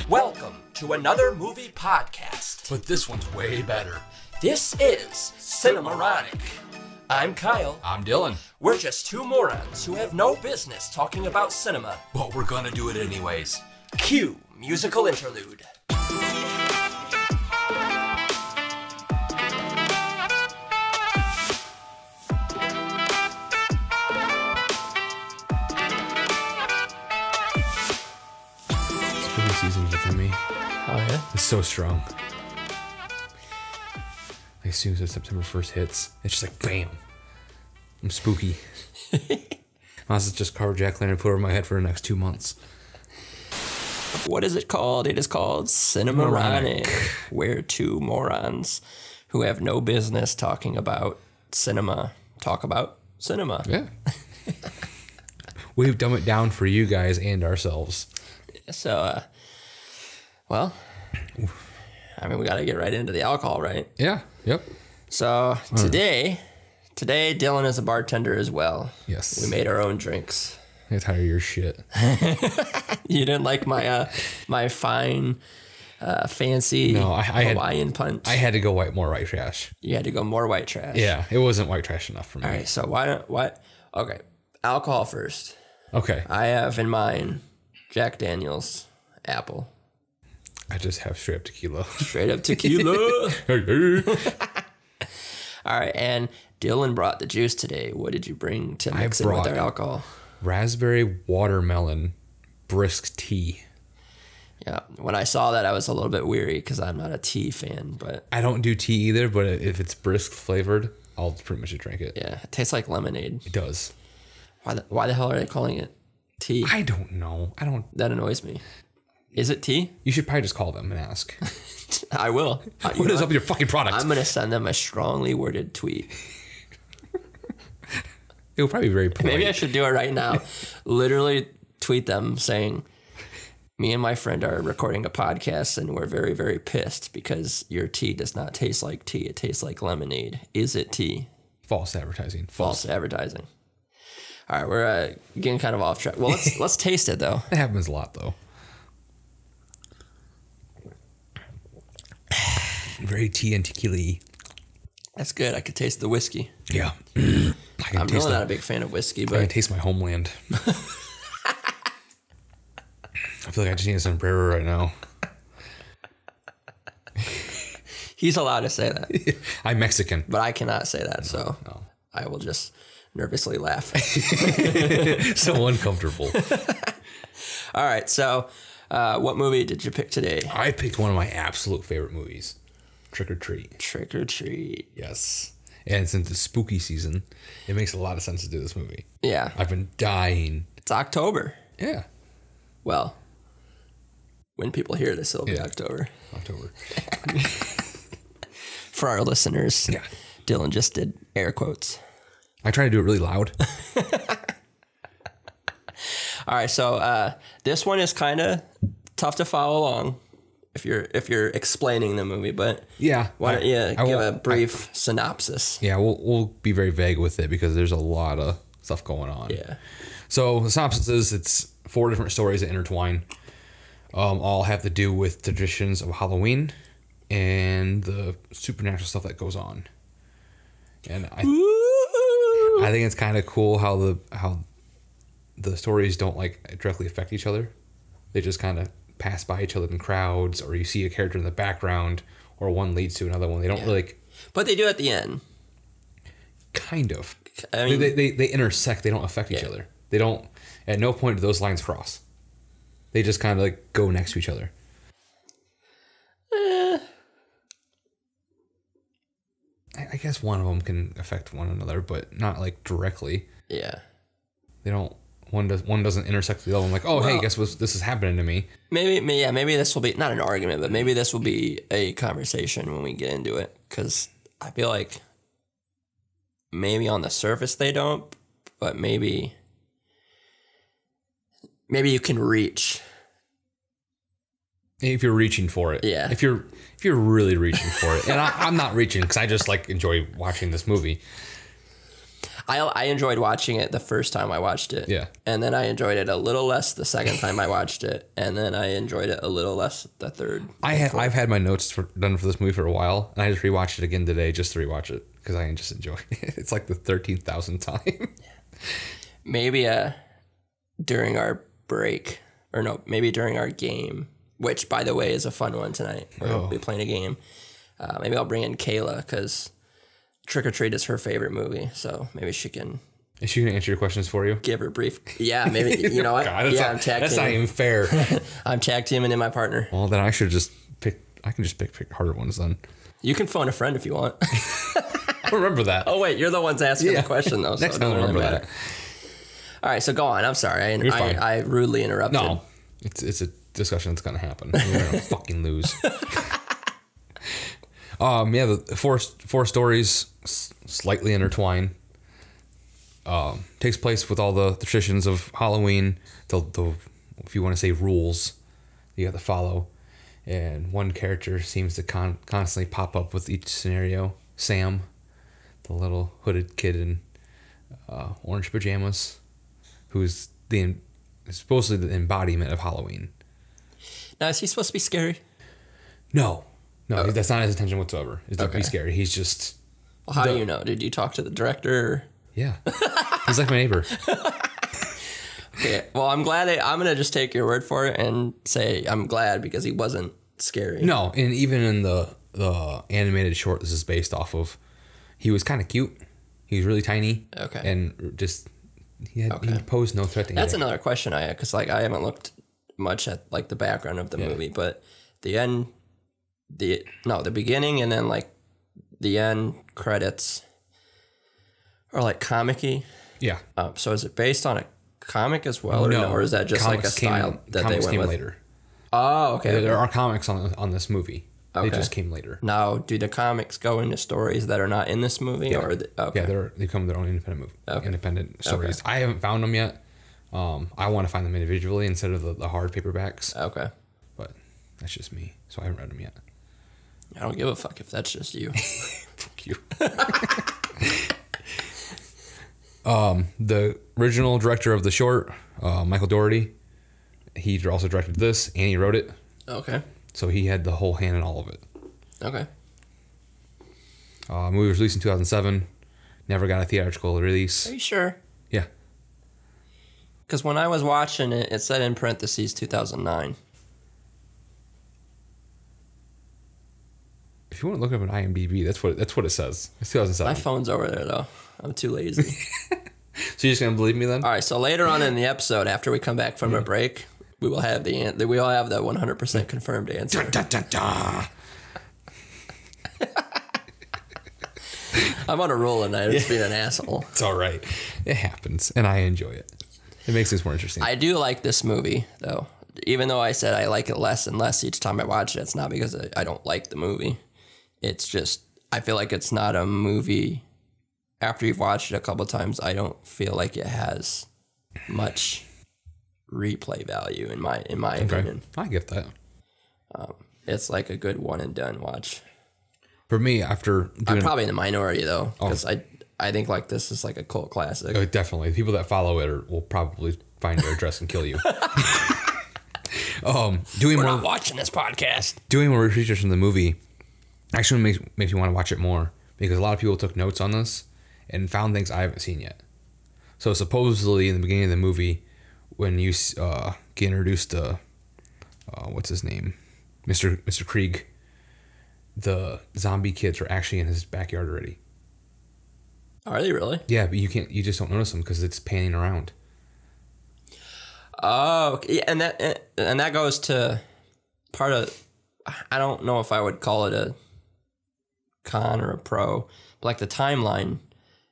Welcome to another movie podcast. But this one's way better. This is Cinemoronic. I'm Kyle. I'm Dillon. We're just two morons who have no business talking about cinema. But we're gonna do it anyways. Cue musical interlude. Spooky season for me. Oh yeah? It's so strong. Like, as soon as September 1st hits, it's just like bam. I'm spooky. Might as well just carve Jack Lantern and put it over my head for the next 2 months. What is it called? It is called Cinemoronic, where two morons who have no business talking about cinema talk about cinema. Yeah. We've dumbed it down for you guys and ourselves. So, well, I mean, we got to get right into the alcohol, right? Yeah. Yep. So today, Dillon is a bartender as well. Yes. We made our own drinks. I tire of your shit. You didn't like my my fine, fancy Hawaiian punch? I had to go more white trash. You had to go more white trash. Yeah, it wasn't white trash enough for me. All right, so okay, alcohol first. Okay. I have in mind Jack Daniel's apple. I just have straight up tequila. Straight up tequila. Hey. All right, and Dillon brought the juice today. What did you bring to mix in with our alcohol? Raspberry watermelon brisk tea. Yeah, when I saw that, I was a little bit weary because I'm not a tea fan, but I don't do tea either, but if it's brisk flavored, I'll pretty much drink it. yeah, it tastes like lemonade. It does. Why the hell are they calling it tea? I don't know. That annoys me. Is it tea? You should probably just call them and ask. I will. What is up with your fucking product? I'm going to send them a strongly worded tweet. It'll probably be very polite. Maybe I should do it right now. Literally tweet them saying, me and my friend are recording a podcast and we're very, very pissed because your tea does not taste like tea. It tastes like lemonade. Is it tea? False advertising. False advertising. All right, we're getting kind of off track. Well, let's taste it, though. It happens a lot, though. Very tea and tequila-y. That's good. I could taste the whiskey. Yeah. I'm really not a big fan of whiskey, but I can taste my homeland. I feel like I just need a sombrero right now. He's allowed to say that. I'm Mexican. But I cannot say that, so I will just nervously laugh. So uncomfortable. All right, so what movie did you pick today? I picked one of my absolute favorite movies, Trick or Treat. Trick or Treat. Yes. And since it's spooky season, it makes a lot of sense to do this movie. Yeah. I've been dying. It's October. Yeah. Well, when people hear this, it'll be October. For our listeners, Dillon just did air quotes. I try to do it really loud. All right, so this one is kind of tough to follow along if you're explaining the movie, but why don't you give a brief synopsis? Yeah, we'll be very vague with it because there's a lot of stuff going on. Yeah. So the synopsis is it's 4 different stories that intertwine. All have to do with traditions of Halloween and the supernatural stuff that goes on. And I think it's kind of cool how the stories don't like directly affect each other. They just kind of pass by each other in crowds, or you see a character in the background, or one leads to another one. They don't really but they do at the end. Kind of. I mean, they intersect. They don't affect each other. They don't. At no point do those lines cross. They just kind of like go next to each other. I guess one of them can affect one another, but not like directly. Yeah. They don't. One doesn't intersect the other one. Like, hey, guess what? This is happening to me. Maybe this will be not an argument, but maybe this will be a conversation when we get into it. Because I feel like maybe on the surface they don't, but maybe you can reach. If you're reaching for it, yeah. If you're really reaching for it, and I'm not reaching because I just like enjoy watching this movie. I enjoyed watching it the first time I watched it. Yeah. And then I enjoyed it a little less the second time I watched it. And then I enjoyed it a little less the third. I've had my notes done for this movie for a while, and I just rewatched it again today just to rewatch it because I just enjoy it. It's like the 13,000th time. Maybe during our break, or no, maybe during our game, which, by the way, is a fun one tonight. We'll be playing a game. Maybe I'll bring in Kayla because Trick or Treat is her favorite movie. So maybe she can... Is she going to answer your questions for you? Give her a brief... Yeah, maybe. You know what? God, that's not even fair. I'm tag teaming in my partner. Well, then I should just pick... I can just pick harder ones then. You can phone a friend if you want. I don't remember that. Oh, wait. You're the ones asking the question, though. Next time I remember that. All right, so go on. I'm sorry. You're fine. I rudely interrupted. No, it's a discussion that's going to happen. We're going to fucking lose. The four stories slightly intertwine. Takes place with all the traditions of Halloween, the if you want to say rules you have to follow, and one character seems to constantly pop up with each scenario. Sam, the little hooded kid in orange pajamas, who's supposedly the embodiment of Halloween. Now, is he supposed to be scary? No, that's not his intention whatsoever. Is to be scary. He's just... Well, how do you know? Did you talk to the director? Yeah. He's like my neighbor. Okay, well, I'm glad. I'm going to just take your word for it and say I'm glad because he wasn't scary. No, and even in the animated short this is based off of, he was kind of cute. He was really tiny. Okay. And just... He posed no threat to That's another question I had, because like I haven't looked much at like the background of the movie, but the beginning and then like the end credits are like comic-y. Yeah. So is it based on a comic as well, or is that just like a style that they went with? Later. Oh, okay. There are comics on this movie. Okay. They just came later. Now, do the comics go into stories that are not in this movie, or yeah, they come their own independent stories. I haven't found them yet. I want to find them individually instead of the hard paperbacks. Okay, but that's just me, so I haven't read them yet. I don't give a fuck if that's just you. Fuck you. The original director of the short, Michael Dougherty, he also directed this and he wrote it. Okay. So he had the whole hand in all of it. Okay. Movie was released in 2007. Never got a theatrical release. Are you sure? Yeah. Because when I was watching it, it said in parentheses 2009. If you want to look up an IMDb, that's what it says. It's 2007. My phone's over there though. I'm too lazy. So you're just gonna believe me then? All right. So later on in the episode, after we come back from a break, we will have the 100% confirmed answer. Da, da, da, da. I'm on a roll tonight. It's being an asshole. It's all right. It happens, and I enjoy it. It makes things more interesting. I do like this movie, though. Even though I said I like it less and less each time I watch it, it's not because I don't like the movie. It's just, I feel like it's not a movie. After you've watched it a couple of times, I don't feel like it has much replay value in my opinion. I get that. It's like a good one and done watch. For me, after I'm probably in the minority though, because I think like this is like a cult classic. Definitely, people that follow it will probably find your address and kill you. We're not watching this podcast. Doing more research in the movie actually makes me want to watch it more, because a lot of people took notes on this and found things I haven't seen yet. So supposedly in the beginning of the movie, when you get introduced to what's his name, Mr. Krieg, the zombie kids are actually in his backyard already. Are they really? Yeah, but you just don't notice them because it's panning around. Oh, okay. And that goes to part of, I don't know if I would call it a con or a pro, but like the timeline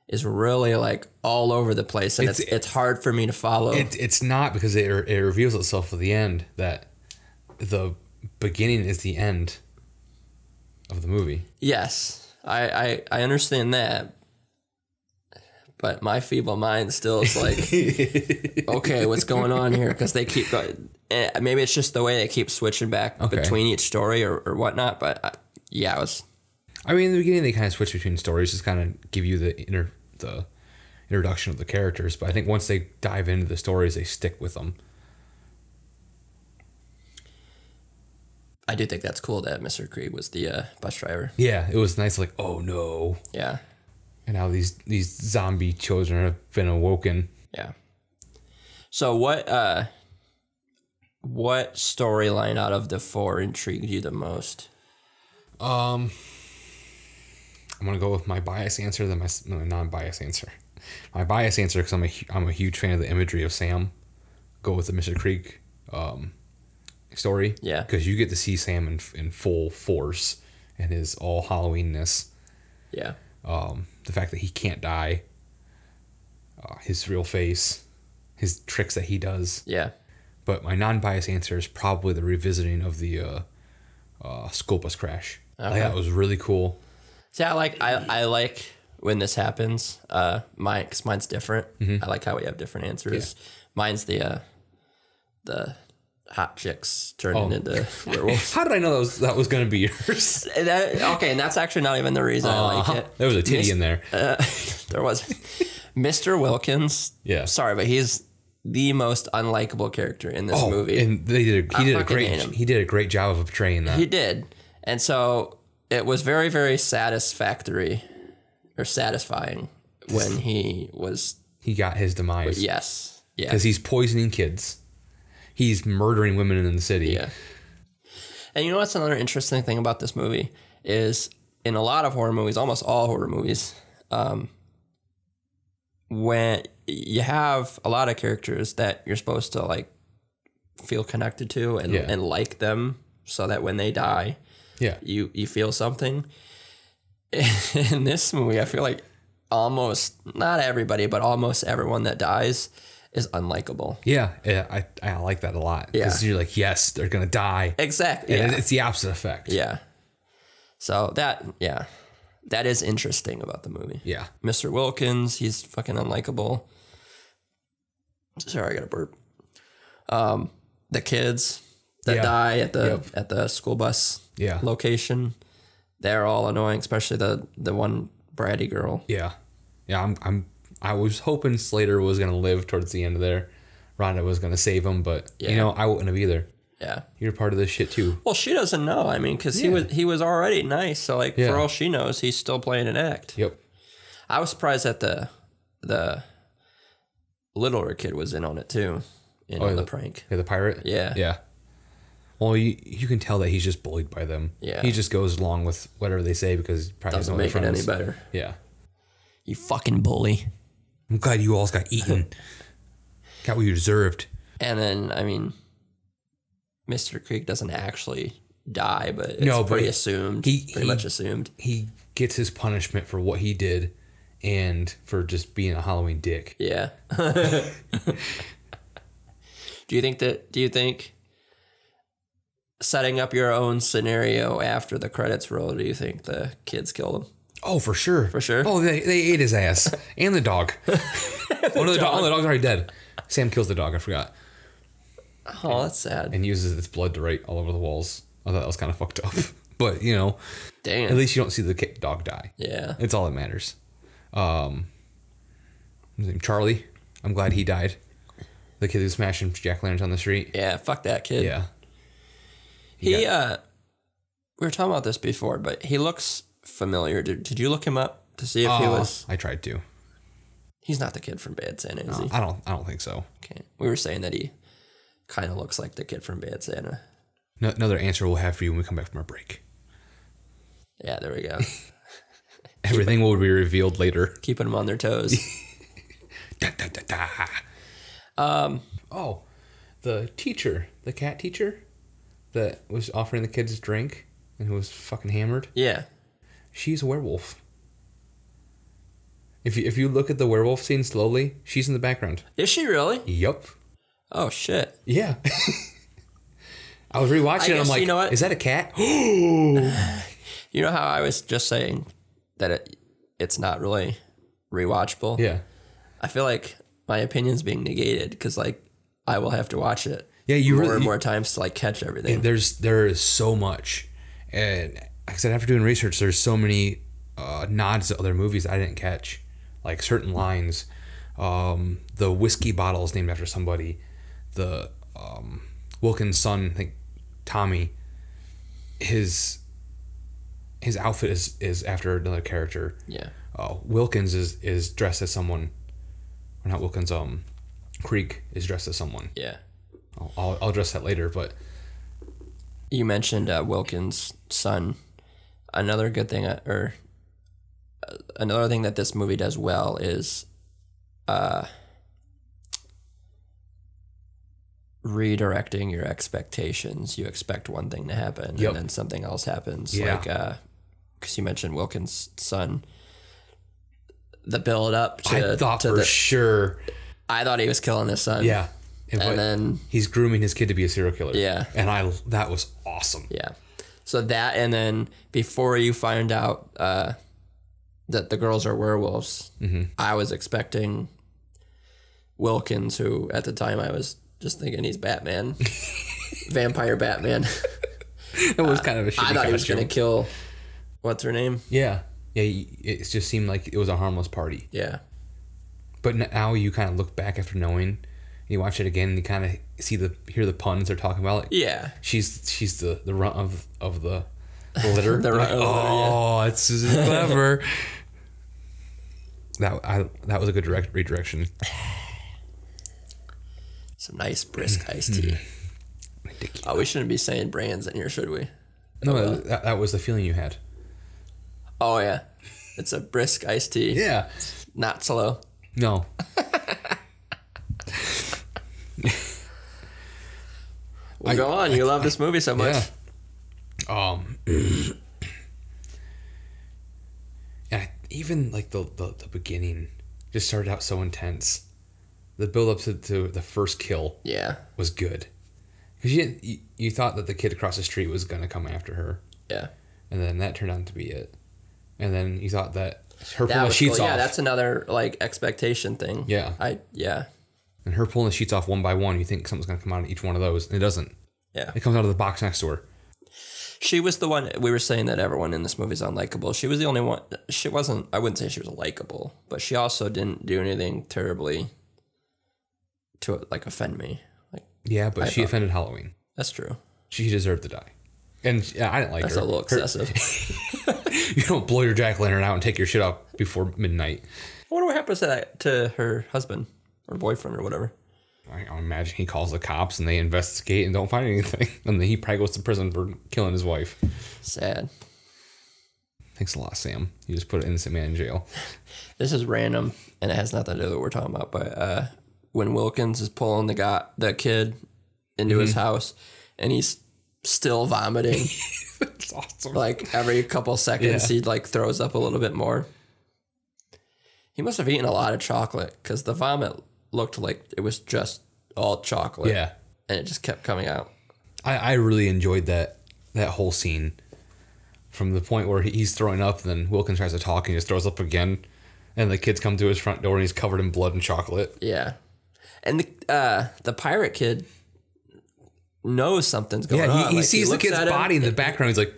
is really like all over the place, and it's hard for me to follow. It's not, because it reveals itself at the end that the beginning is the end of the movie. Yes, I understand that, but my feeble mind still is like, okay, what's going on here? Because they keep going. Maybe it's just the way they keep switching back between each story or whatnot. But yeah, it was. I mean, in the beginning, they kind of switch between stories, just kind of give you the introduction of the characters. But I think once they dive into the stories, they stick with them. I do think that's cool that Mr. Krieg was the bus driver. Yeah, it was nice. Like, oh no. Yeah. And how these zombie children have been awoken. Yeah. So what storyline out of the 4 intrigued you the most? I'm gonna go with my biased answer than my non-biased answer. My biased answer, because I'm a huge fan of the imagery of Sam. Go with the Mr. Krieg story. Yeah. Because you get to see Sam in full force and his all Halloweenness. Yeah. The fact that he can't die. His real face. His tricks that he does. Yeah. But my non-biased answer is probably the revisiting of the school bus crash. Okay. I thought that was really cool. See, I like when this happens. Cause mine's different. I like how we have different answers. Yeah. Mine's the hot chicks turning into werewolves. How did I know that was going to be yours? Okay, and that's actually not even the reason I like it. There was a titty in there. There was. Mr. Wilkins. Yeah. Sorry, but he's the most unlikable character in this movie. And he did a great job of portraying that. He did. And so it was very, very satisfying when he got his demise. Yes. Yeah. Because he's poisoning kids. He's murdering women in the city. Yeah. And you know what's another interesting thing about this movie is in a lot of horror movies, almost all horror movies, when you have a lot of characters that you're supposed to like feel connected to and like them so that when they die, you feel something. In this movie, I feel like almost, not everybody, but almost everyone that dies is unlikable. Yeah, I like that a lot. Because you're like, yes, they're going to die. Exactly. And it's the opposite effect. Yeah. So that is interesting about the movie. Yeah. Mr. Wilkins, he's fucking unlikable. Sorry, I got a burp. The kids that die at the school bus location, they're all annoying, especially the one bratty girl. Yeah. Yeah, I was hoping Slater was going to live towards the end of there. Rhonda was going to save him, but I wouldn't have either. Yeah. You're part of this shit too. Well, she doesn't know. I mean, because he was already nice. So, like, for all she knows, he's still playing an act. Yep. I was surprised that the littler kid was in on it too, on the prank. Yeah, the pirate? Yeah. Yeah. Well, you can tell that he's just bullied by them. Yeah. He just goes along with whatever they say because he probably doesn't make it any better. Yeah. You fucking bully. I'm glad you all got eaten. Got what you deserved. And then, I mean, Mr. Krieg doesn't actually die, but it's pretty assumed. Pretty much assumed. He gets his punishment for what he did and for just being a Halloween dick. Yeah. Do you think setting up your own scenario after the credits roll, do you think the kids killed him? Oh, for sure. For sure? Oh, they ate his ass. And the dog. The dog's already dead. Sam kills the dog, I forgot. Oh, that's sad. And uses its blood to write all over the walls. I thought that was kind of fucked up. But, damn. At least you don't see the dog die. Yeah. It's all that matters. His name Charlie. I'm glad he died. The kid who's smashing jack-o'-lanterns on the street. Yeah, fuck that kid. Yeah. We were talking about this before, but he looks familiar. Did you look him up to see if he was? I tried to. He's not the kid from Bad Santa, is he? I don't think so. Okay. We were saying that he kind of looks like the kid from Bad Santa. No, another answer we'll have for you when we come back from our break. Yeah, there we go. Everything will be revealed later. Keeping them on their toes. Da, da, da, da. The teacher, the cat teacher that was offering the kids a drink and who was fucking hammered. Yeah. She's a werewolf. If you look at the werewolf scene slowly, she's in the background. Is she really? Yup. Oh, shit. Yeah. I was rewatching it and I'm like, you know what? Is that a cat? You know how I was just saying that it's not really rewatchable? Yeah. I feel like my opinion's being negated because, like, I will have to watch it more times to, like, catch everything. There is so much. And like I said, after doing research, there's so many nods to other movies I didn't catch. Like certain lines The whiskey bottle is named after somebody. The Wilkins' son, I think Tommy, his outfit is after another character. Yeah. Wilkins is dressed as someone. Or not Wilkins. Krieg is dressed as someone. Yeah. I'll address that later, but you mentioned Wilkins' son. Another good thing, another thing that this movie does well is redirecting your expectations. You expect one thing to happen, and then something else happens. Yeah. Like, because you mentioned Wilkins' son. The build up to I thought to for the, sure. I thought he was killing his son. Yeah. And then he's grooming his kid to be a serial killer. Yeah. And that was awesome. Yeah. So that, and then before you find out that the girls are werewolves, I was expecting Wilkins, who at the time I was just thinking he's Batman, vampire Batman. It was kind of a shitty I thought he was going to kill, what's her name? Yeah. Yeah, it just seemed like it was a harmless party. Yeah. But now you kind of look back after knowing, you watch it again, and you kind of hear the puns they're talking about. Like, yeah. She's the runt of the litter. The runt of the litter, oh, it's clever. That was a good redirection. Some nice brisk iced tea. Oh, we shouldn't be saying brands in here, should we? No, that was the feeling you had. Oh, yeah. It's a brisk iced tea. Yeah. Not slow. No. Well, go on. You love this movie so much. Yeah. And even like the beginning just started out so intense. The build up to the first kill was good. Because you thought that the kid across the street was going to come after her. Yeah. And then that turned out to be it. And then you thought that her pulling the sheets off. Yeah, that's another like expectation thing. Yeah. And her pulling the sheets off one by one, you think something's going to come out of each one of those. And it doesn't. Yeah. It comes out of the box next to her. She was the one, we were saying that everyone in this movie is unlikable. She was the only one, she wasn't, I wouldn't say she was likable, but she also didn't do anything terribly to like offend me. Like, yeah, but she offended Halloween. That's true. She deserved to die. And I didn't like her. That's a little excessive. You don't blow your jack-o'-lantern out and take your shit off before midnight. I wonder what happens to her husband or boyfriend or whatever. I imagine he calls the cops and they investigate and don't find anything. And then he probably goes to prison for killing his wife. Sad. Thanks a lot, Sam. You just put an innocent man in jail. This is random and it has nothing to do with what we're talking about. But when Wilkins is pulling the kid into his house and he's still vomiting. That's awesome. Like every couple seconds he like throws up a little bit more. He must have eaten a lot of chocolate because the vomit looked like it was just all chocolate. Yeah. And it just kept coming out. I really enjoyed that whole scene. From the point where he's throwing up, then Wilkins tries to talk and he just throws up again. And the kids come to his front door and he's covered in blood and chocolate. Yeah. And the pirate kid knows something's going on. He sees the kid's body in the background. He's like...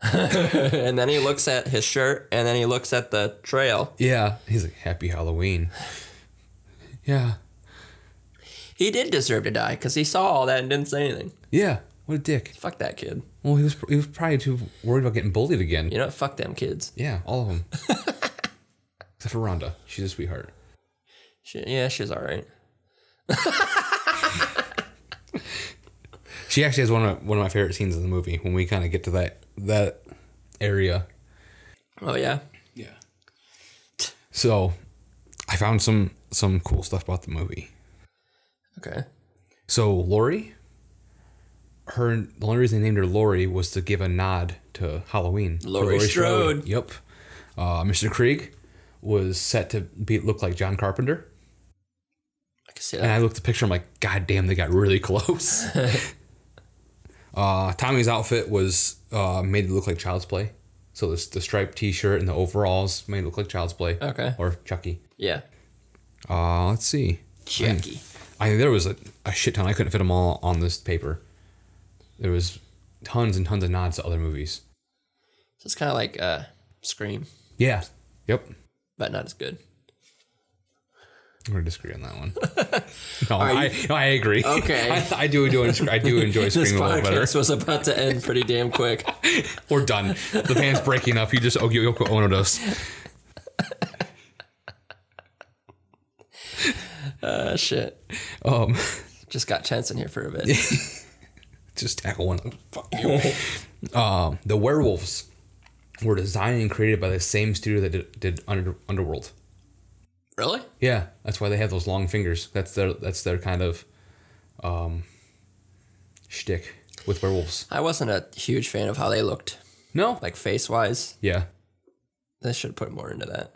and then he looks at his shirt and then he looks at the trail. Yeah. He's like, Happy Halloween. Yeah. He did deserve to die because he saw all that and didn't say anything. Yeah. What a dick. Fuck that kid. Well, he was probably too worried about getting bullied again. You know, fuck them kids. Yeah, all of them. Except for Rhonda. She's a sweetheart. She's all right. She actually has one of my favorite scenes in the movie when we kind of get to that area. Oh, yeah? Yeah. So, I found some cool stuff about the movie. Okay. So, Laurie, the only reason they named her Laurie was to give a nod to Halloween. Laurie Strode. Yep. Mr. Krieg was set to look like John Carpenter. I can see that. And I looked at the picture, I'm like, God damn, they got really close. Tommy's outfit was made to look like Child's Play. So the striped t-shirt and the overalls made it look like Child's Play. Okay. Or Chucky. Yeah. Let's see. Chucky. There was a shit ton. I couldn't fit them all on this paper. There was tons and tons of nods to other movies. So it's kind of like Scream. Yeah. Yep. But not as good. I'm going to disagree on that one. No, I agree. Okay. I do enjoy Scream a little better. This podcast was about to end pretty damn quick. We're done. The band's breaking up. You just Yoko Ono us. Shit. Just got tense in here for a bit. Just tackle one. Fuck you. The Werewolves were designed and created by the same studio that did Underworld. Really? Yeah, that's why they have those long fingers. That's their kind of shtick with werewolves. I wasn't a huge fan of how they looked. No, Like face-wise. yeah, They should put more into that.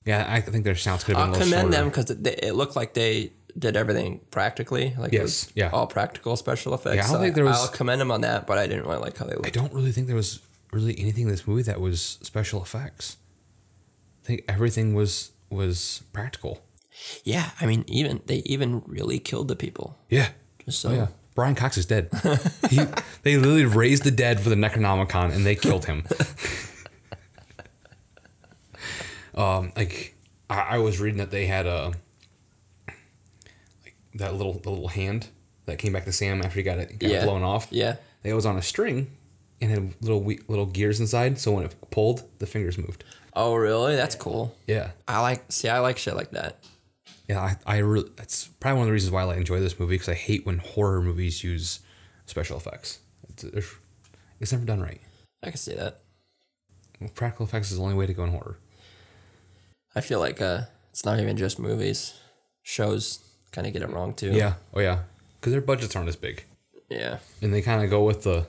yeah. I think their sounds could have been I'll a little commend shorter. them because it looked like they did everything practically. Like it was all practical special effects. Yeah, I don't think there was. I'll commend them on that, but I didn't really like how they looked. I don't really think there was really anything in this movie that was special effects. I think everything was practical. Yeah, I mean, they even really killed the people. Yeah. Just so. Oh, yeah. Brian Cox is dead. They literally raised the dead for the Necronomicon and they killed him. I was reading that they had that little hand that came back to Sam after he got blown off. Yeah. It was on a string and had little gears inside, so when it pulled, the fingers moved. Oh, really? That's cool. Yeah. I like shit like that. Yeah, I really, that's probably one of the reasons why I enjoy this movie, because I hate when horror movies use special effects. It's never done right. I can see that. Well, practical effects is the only way to go in horror. I feel like it's not even just movies. Shows kind of get it wrong too. Yeah. Oh, yeah. Because their budgets aren't as big. Yeah. And they kind of go with the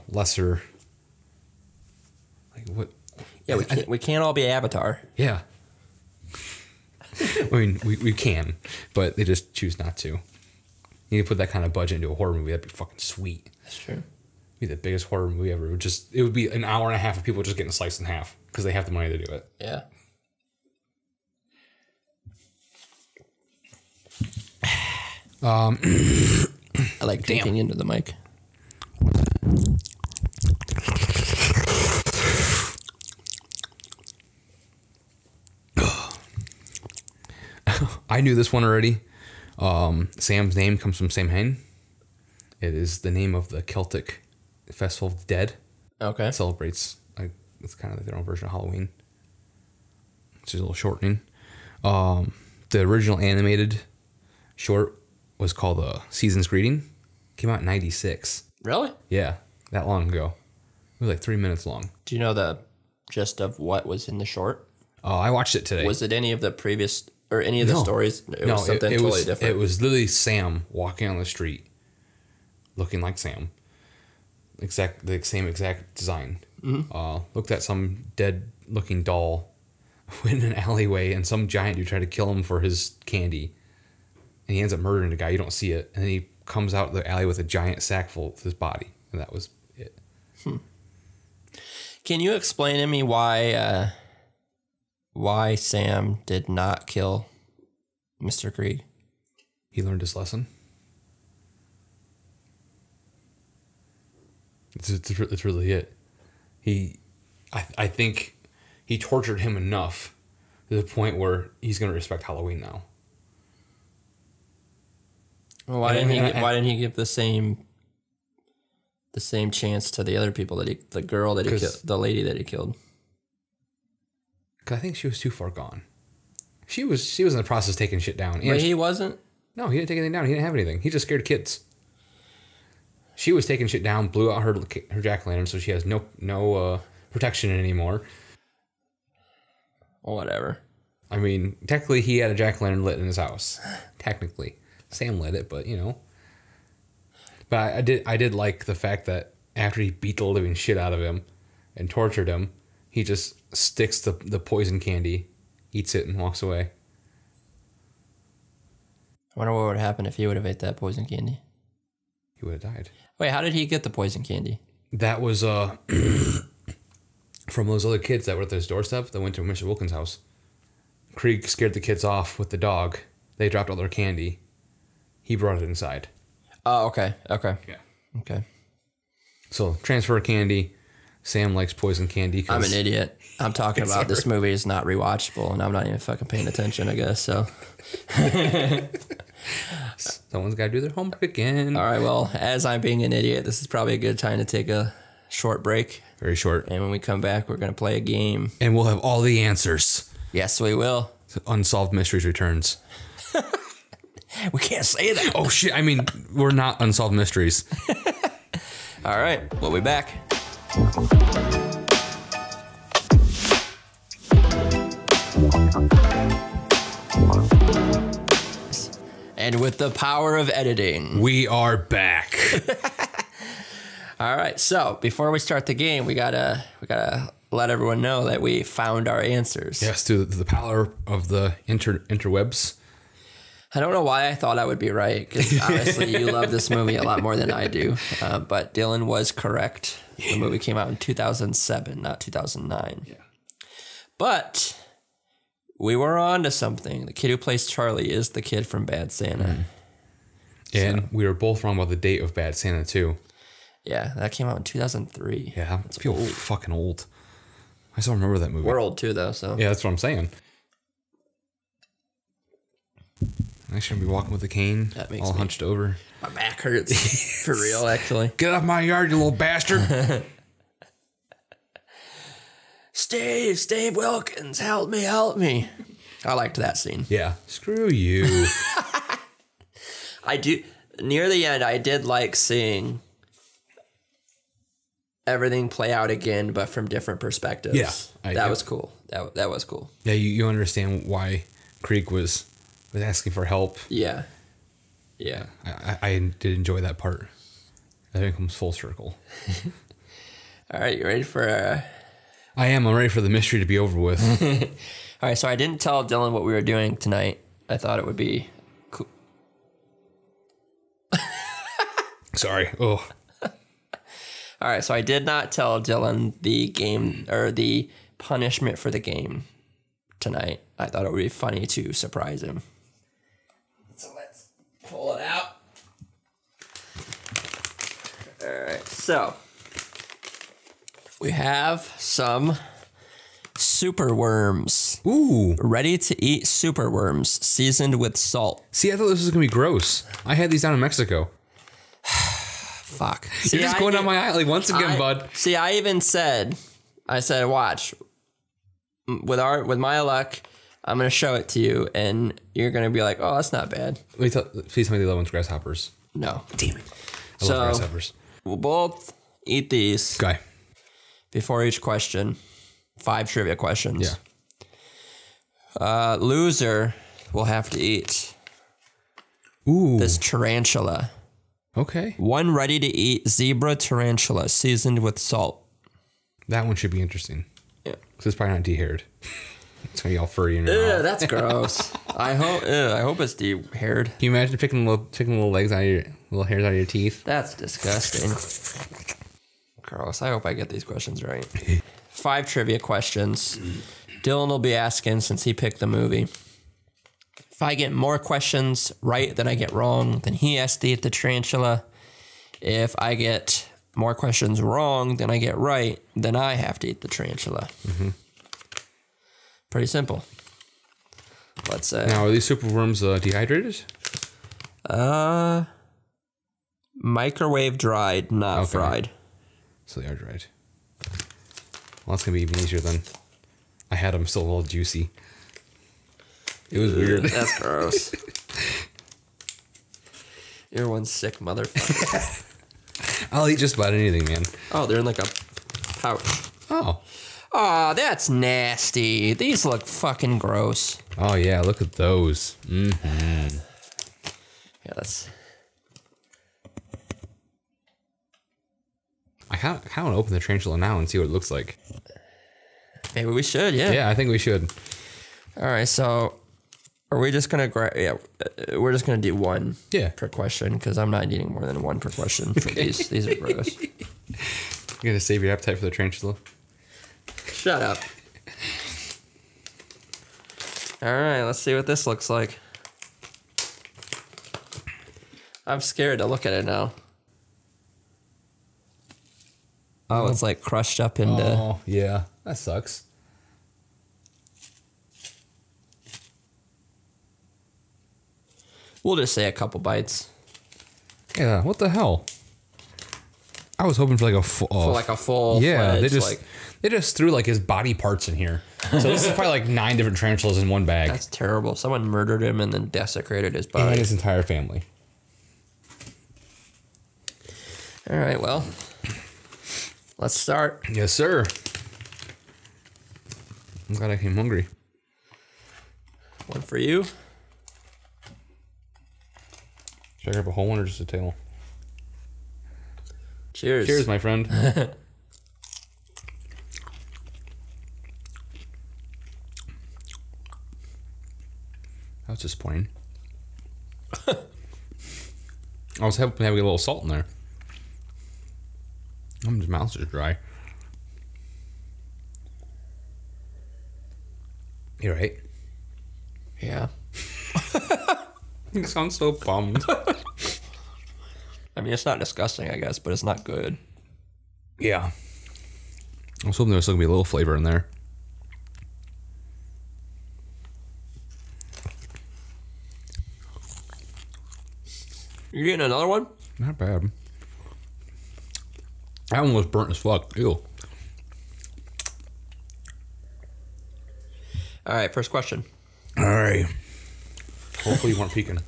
lesser, like what? Yeah, we can't all be Avatar. Yeah. I mean, we can, but they just choose not to. You need to put that kind of budget into a horror movie. That'd be fucking sweet. That's true. Be the biggest horror movie ever. It would be an hour and a half of people just getting sliced in half because they have the money to do it. Yeah. I like drinking into the mic. I knew this one already. Sam's name comes from Samhain. It is the name of the Celtic Festival of the Dead. Okay. It celebrates, it's kind of like their own version of Halloween, which is a little shortening. The original animated short was called Season's Greeting. Came out in 96. Really? Yeah, that long ago. It was like 3 minutes long. Do you know the gist of what was in the short? Oh, I watched it today. Was it any of the previous or any of the stories? It was something totally different. It was literally Sam walking on the street, looking like Sam. The same exact design. Mm-hmm. Looked at some dead-looking doll in an alleyway, and some giant dude tried to kill him for his candy. And he ends up murdering the guy. You don't see it. And then he comes out of the alley with a giant sack full of his body. And that was it. Can you explain to me why Sam did not kill Mr. Krieg? He learned his lesson. It's really it. I think he tortured him enough to the point where he's going to respect Halloween now. Well, why didn't he give the same chance to the other people the girl that he killed, the lady that he killed? Because I think she was too far gone. She was in the process of taking shit down. But he wasn't? No, he didn't take anything down. He didn't have anything. He just scared kids. She was taking shit down, blew out her jack-o'-lantern, so she has no protection anymore. Well, whatever. I mean, technically, he had a jack-o'-lantern lit in his house. Technically. Sam lit it, but, you know. But I did like the fact that after he beat the living shit out of him and tortured him, he just sticks the poison candy, eats it, and walks away. I wonder what would happen if he would have ate that poison candy. He would have died. Wait, how did he get the poison candy? That was from those other kids that were at his doorstep that went to Mr. Wilkins' house. Krieg scared the kids off with the dog. They dropped all their candy. He brought it inside. Oh, okay. Yeah. Okay. So transfer candy. Sam likes poison candy. I'm an idiot. I'm talking about this movie is not rewatchable, and I'm not even fucking paying attention, I guess, so. Someone's got to do their homework again. All right, well, as I'm being an idiot, this is probably a good time to take a short break. Very short. And when we come back, we're going to play a game. And we'll have all the answers. Yes, we will. Unsolved Mysteries returns. We can't say that. Oh, shit. I mean, we're not Unsolved Mysteries. All right, we'll be back. And with the power of editing, we are back. All right, so before we start the game, we gotta let everyone know that we found our answers. Yes, to the power of the interwebs. I don't know why I thought I would be right, because obviously you love this movie a lot more than I do. But Dillon was correct. The movie came out in 2007, not 2009. Yeah. But we were on to something. The kid who plays Charlie is the kid from Bad Santa. And we were both wrong about the date of Bad Santa, too. Yeah, that came out in 2003. Yeah, I feel fucking old. I still remember that movie. We're old, too, though, so. Yeah, that's what I'm saying. I shouldn't be walking with a cane, that makes all hunched over. My back hurts. For real, actually. Get off my yard, you little bastard. Steve Wilkins, help me. I liked that scene. Yeah. Screw you. I do. Near the end, I did like seeing everything play out again, but from different perspectives. Yeah. That was cool. That was cool. Yeah, you understand why Creek was asking for help. Yeah. Yeah. I did enjoy that part. I think it comes full circle. All right, you ready for... I'm ready for the mystery to be over with. All right, so I didn't tell Dillon what we were doing tonight. I thought it would be cool. Sorry. Oh. All right, so I did not tell Dillon the game or the punishment for the game tonight. I thought it would be funny to surprise him. So let's pull it out. All right, so we have some super worms. Ooh. Ready to eat super worms seasoned with salt. See, I thought this was going to be gross. I had these down in Mexico. Fuck. You're just going down my alley once again, bud. See, I even said, watch, with my luck, I'm going to show it to you, and you're going to be like, oh, that's not bad. Please tell me the other one's grasshoppers. No. Damn it. I love grasshoppers. We'll both eat these. Okay. Before each question. 5 trivia questions. Yeah. Loser will have to eat this tarantula. Okay. One ready-to-eat zebra tarantula seasoned with salt. That one should be interesting. Yeah. Because it's probably not de-haired. It's going to be all furry in your mouth. That's gross. I hope it's de-haired. Can you imagine picking little legs out of your little hairs out of your teeth? That's disgusting. Gross. I hope I get these questions right. 5 trivia questions. Dillon will be asking since he picked the movie. If I get more questions right than I get wrong, then he has to eat the tarantula. If I get more questions wrong than I get right, then I have to eat the tarantula. Mm-hmm. Pretty simple. Let's say. Now, are these super worms dehydrated? Microwave dried, not fried. So they are dried. Well, that's going to be even easier then. I had them still a little juicy. It was weird. That's gross. You're one sick motherfucker. I'll eat just about anything, man. Oh, they're in like a pouch. Oh. Oh, that's nasty. These look fucking gross. Oh, yeah. Look at those. Mm-hmm. Yeah, let's... I kind of want to open the tarantula now and see what it looks like. Maybe we should, yeah. Yeah, I think we should. All right, so are we just going to... we're just going to do one per question because I'm not eating more than one per question for these. These are gross. You're going to save your appetite for the tarantula? Shut up. All right, let's see what this looks like. I'm scared to look at it now. Oh, it's like crushed up into... Oh, yeah. That sucks. We'll just say a couple bites. Yeah, what the hell? I was hoping for like a full... For like a full... Yeah, fledged, they just threw like his body parts in here. So this is probably like 9 different tarantulas in one bag. That's terrible. Someone murdered him and then desecrated his body. And his entire family. All right, well, let's start. Yes, sir. I'm glad I came hungry. One for you. Should I grab a whole one or just a tail? Cheers. Cheers, my friend. That was disappointing. I was hoping to have a little salt in there. My mouth's just dry. You right? Yeah. You sound so bummed. I mean, it's not disgusting, I guess, but it's not good. Yeah. I was hoping there was still going to be a little flavor in there. You getting another one? Not bad. That one was burnt as fuck. Ew. All right, first question. All right. Hopefully you weren't peeking.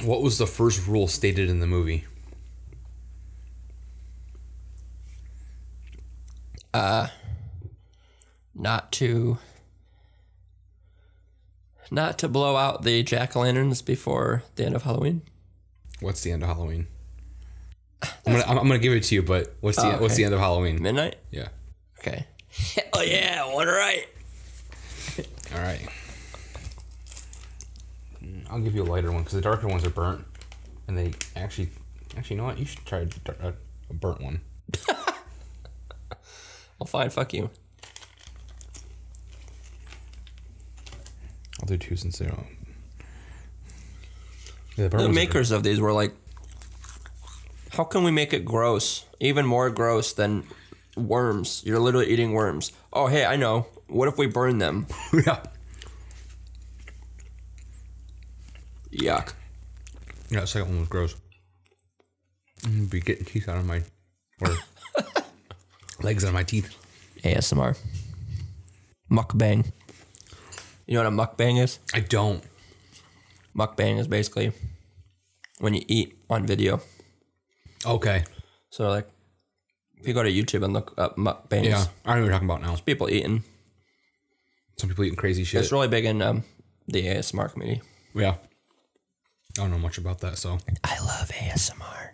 What was the first rule stated in the movie? Not to blow out the jack-o'-lanterns before the end of Halloween. What's the end of Halloween? I'm gonna give it to you, but what's the end of Halloween? Midnight? Yeah. Okay. Hell yeah, one right. All right. I'll give you a lighter one because the darker ones are burnt, and they actually, you know what? You should try a burnt one. Well, fine. Fuck you. I'll do 2 since they don't. The Yeah, burnt ones makers of these were like, how can we make it gross? Even more gross than worms. You're literally eating worms. Oh, hey, I know. What if we burn them? Yeah. Yuck. Yeah, the second one was gross. I'm gonna be getting teeth out of my, or legs out of my teeth. ASMR. Mukbang. You know what a mukbang is? I don't. Mukbang is basically when you eat on video. Okay. So like, if you go to YouTube and look up mukbangs, Yeah, I know what you're talking about now. people eating. Some people eating crazy shit. It's really big in the ASMR community. Yeah. I don't know much about that, so. I love ASMR.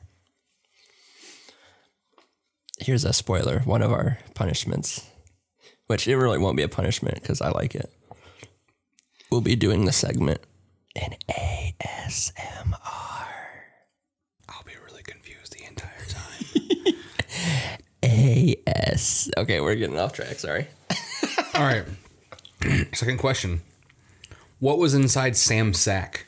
Here's a spoiler. One of our punishments, which it really won't be a punishment because I like it. We'll be doing the segment in ASMR. I'll be really confused the entire time. Okay, we're getting off track. Sorry. All right. Second question. What was inside Sam's sack?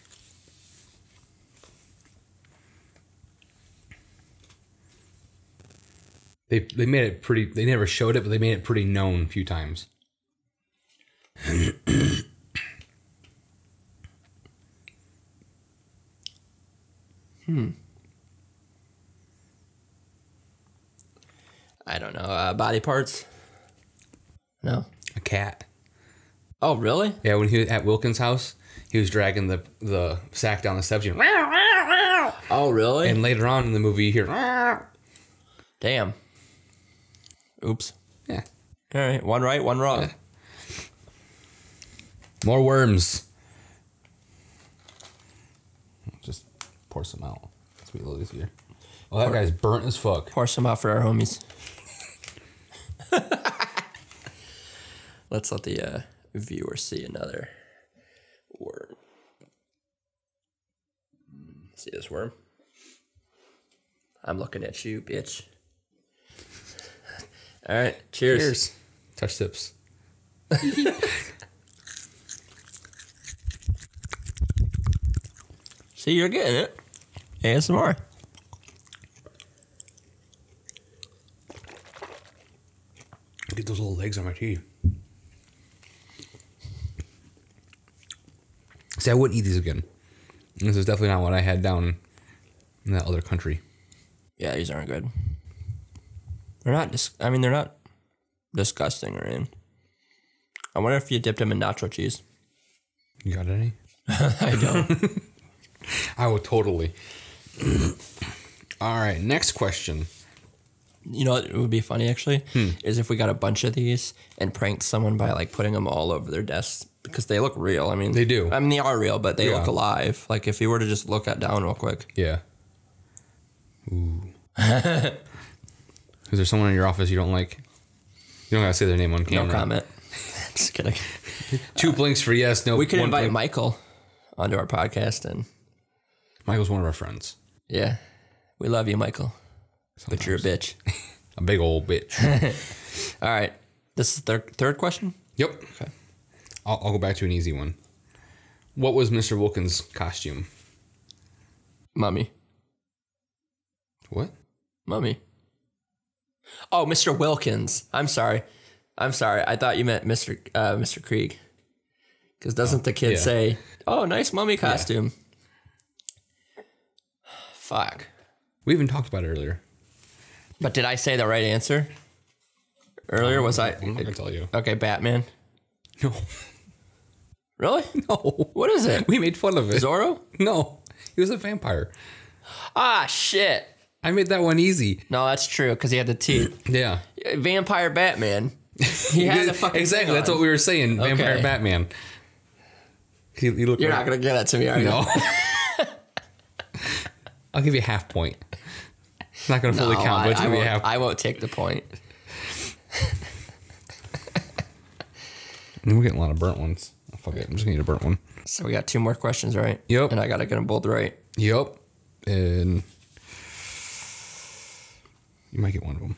They made it pretty, they never showed it, but they made it pretty known a few times. I don't know. Body parts? No. A cat. Oh, really? Yeah, when he was at Wilkins' house, he was dragging the sack down the steps. Oh, really? And later on in the movie, you hear. Damn. Oops. Yeah. All right. One right, one wrong. Yeah. More worms. Just pour some out. Let's be a little easier. Oh, that guy's burnt as fuck. Pour some out for our homies. Let's let the viewer see another worm. See this worm? I'm looking at you, bitch. All right, cheers. Cheers. Touch tips. See, you're getting it. ASMR. Get those little legs on my tea. See, I wouldn't eat these again. This is definitely not what I had down in that other country. Yeah, these aren't good. They're not. They're not disgusting or anything. I wonder if you dipped them in nacho cheese. You got any? I don't. I would totally. All right, next question. You know what would be funny, actually? Is if we got a bunch of these and pranked someone by, like, putting them all over their desks. Because they look real. I mean... They do. I mean, they are real, but they look alive. Like, if you were to just look at down real quick. Yeah. Ooh. Is there someone in your office you don't like? You don't gotta say their name on camera. No comment. Just kidding. 2 blinks for yes, no. We could invite Michael onto our podcast, and... Michael's one of our friends. Yeah. We love you, Michael. Sometimes. But you're a bitch. A big old bitch. All right. This is third question? Yep. Okay. I'll go back to an easy one. What was Mr. Wilkins' costume? Mummy. What? Mummy. Oh, Mr. Wilkins. I'm sorry. I thought you meant Mr. Krieg. Because doesn't the kid say, "Oh, nice mummy costume"? Yeah. Fuck. We even talked about it earlier. But did I say the right answer? Earlier was I? I'm not gonna tell you. Okay, Batman. No. Really? No. What is it? We made fun of it. Zorro? No. He was a vampire. Ah, shit. I made that one easy. No, that's true, because he had the teeth. Yeah. Vampire Batman. He had the fucking exactly. That's what we were saying. Okay. Vampire Batman. He looked You're not going to give that to me, are you? No. I'll give you a half point. It's not going to fully count, but it's going to be a half. I won't take the point. We're getting a lot of burnt ones. Oh, fuck it. I'm just going to eat a burnt one. So we got 2 more questions, right? Yep. And I got to get them both right. Yep. And you might get one of them.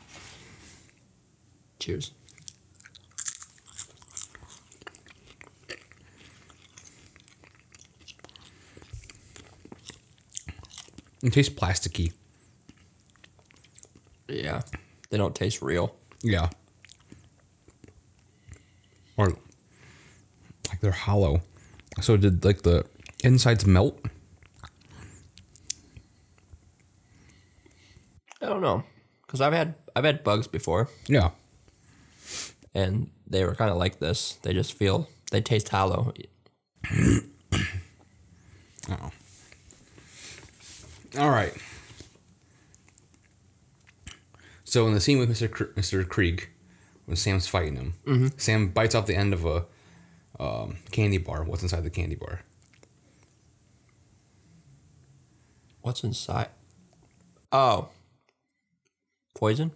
Cheers. It tastes plasticky. Yeah. They don't taste real. Yeah. Or like they're hollow. So did like the insides melt? I don't know. Because I've had bugs before. Yeah. And they were kind of like this. They just they taste hollow. Oh. All right. So in the scene with Mr. Krieg, when Sam's fighting him, Sam bites off the end of a candy bar. What's inside the candy bar? What's inside? Oh. Poison?